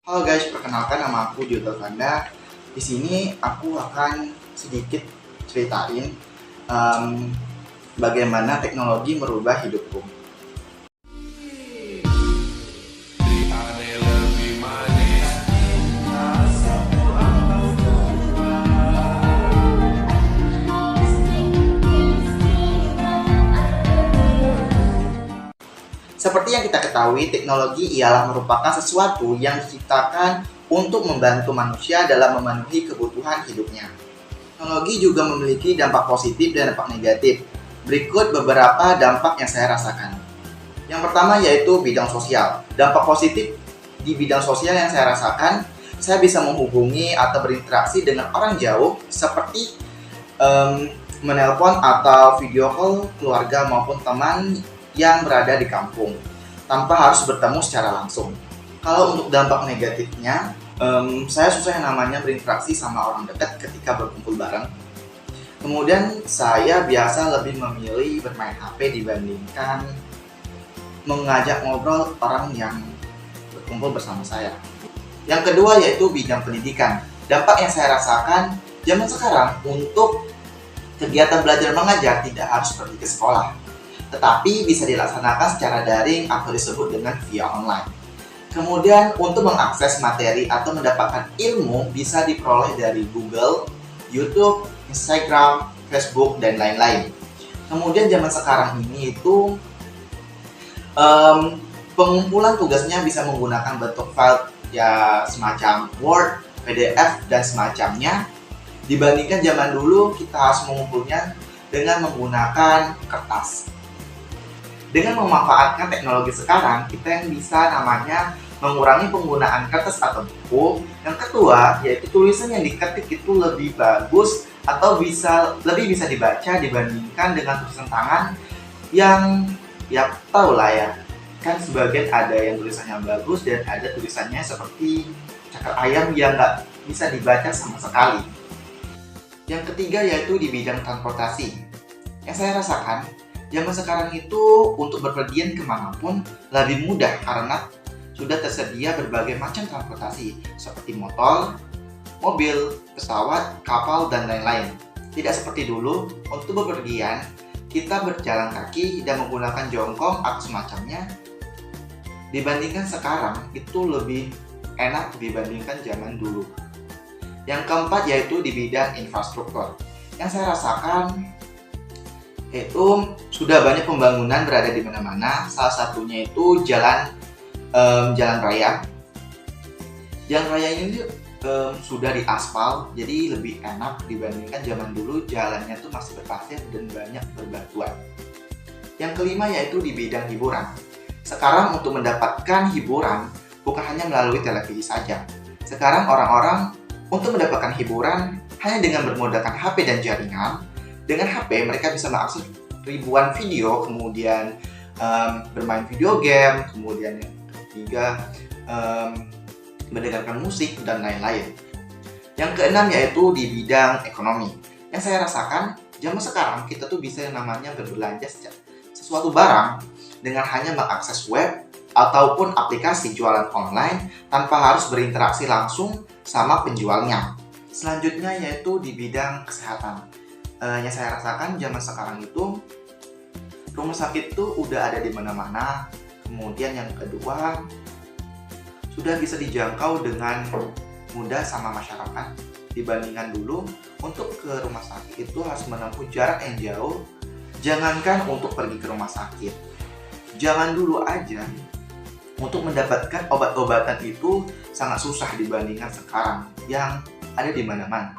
Halo guys, perkenalkan nama aku Dioto Fanda. Di sini aku akan sedikit ceritain bagaimana teknologi merubah hidupku. Seperti yang kita ketahui, teknologi ialah merupakan sesuatu yang diciptakan untuk membantu manusia dalam memenuhi kebutuhan hidupnya. Teknologi juga memiliki dampak positif dan dampak negatif. Berikut beberapa dampak yang saya rasakan. Yang pertama yaitu bidang sosial. Dampak positif di bidang sosial yang saya rasakan, saya bisa menghubungi atau berinteraksi dengan orang jauh seperti menelpon atau video call keluarga maupun teman yang berada di kampung tanpa harus bertemu secara langsung. Kalau untuk dampak negatifnya, saya susah yang namanya berinteraksi sama orang dekat ketika berkumpul bareng. Kemudian saya biasa lebih memilih bermain HP dibandingkan mengajak ngobrol orang yang berkumpul bersama saya. Yang kedua yaitu bidang pendidikan. Dampak yang saya rasakan zaman sekarang untuk kegiatan belajar mengajar tidak harus pergi ke sekolah, tetapi bisa dilaksanakan secara daring atau disebut dengan via online. Kemudian untuk mengakses materi atau mendapatkan ilmu bisa diperoleh dari Google, YouTube, Instagram, Facebook, dan lain-lain. Kemudian zaman sekarang ini itu pengumpulan tugasnya bisa menggunakan bentuk file ya semacam Word, PDF, dan semacamnya. Dibandingkan zaman dulu kita harus mengumpulnya dengan menggunakan kertas. Dengan memanfaatkan teknologi sekarang, kita yang bisa namanya mengurangi penggunaan kertas atau buku. Yang kedua, yaitu tulisan yang diketik itu lebih bagus atau lebih bisa dibaca dibandingkan dengan tulisan tangan yang ya tau lah ya. Kan sebagian ada yang tulisannya bagus dan ada tulisannya seperti cakar ayam yang nggak bisa dibaca sama sekali. Yang ketiga yaitu di bidang transportasi. Yang saya rasakan, zaman sekarang itu untuk berpergian kemanapun lebih mudah karena sudah tersedia berbagai macam transportasi seperti motor, mobil, pesawat, kapal, dan lain-lain. Tidak seperti dulu, untuk bepergian kita berjalan kaki dan menggunakan jongkong atau semacamnya. Dibandingkan sekarang itu lebih enak dibandingkan zaman dulu. Yang keempat yaitu di bidang infrastruktur. Yang saya rasakan itu sudah banyak pembangunan berada di mana-mana. Salah satunya itu jalan raya. Jalan raya ini sudah diaspal, jadi lebih enak dibandingkan zaman dulu jalannya tuh masih berpasir dan banyak berbatuan. Yang kelima yaitu di bidang hiburan. Sekarang untuk mendapatkan hiburan bukan hanya melalui televisi saja. Sekarang orang-orang untuk mendapatkan hiburan hanya dengan bermodalkan HP dan jaringan. Dengan HP mereka bisa mengakses ribuan video, kemudian bermain video game, kemudian yang ketiga mendengarkan musik dan lain-lain. Yang keenam yaitu di bidang ekonomi. Yang saya rasakan zaman sekarang kita tuh bisa yang namanya berbelanja sesuatu barang dengan hanya mengakses web ataupun aplikasi jualan online tanpa harus berinteraksi langsung sama penjualnya. Selanjutnya yaitu di bidang kesehatan. Yang saya rasakan zaman sekarang itu rumah sakit itu udah ada di mana-mana. Kemudian yang kedua sudah bisa dijangkau dengan mudah sama masyarakat. Dibandingkan dulu untuk ke rumah sakit itu harus menempuh jarak yang jauh. Jangankan untuk pergi ke rumah sakit, zaman dulu aja untuk mendapatkan obat-obatan itu sangat susah dibandingkan sekarang yang ada di mana-mana.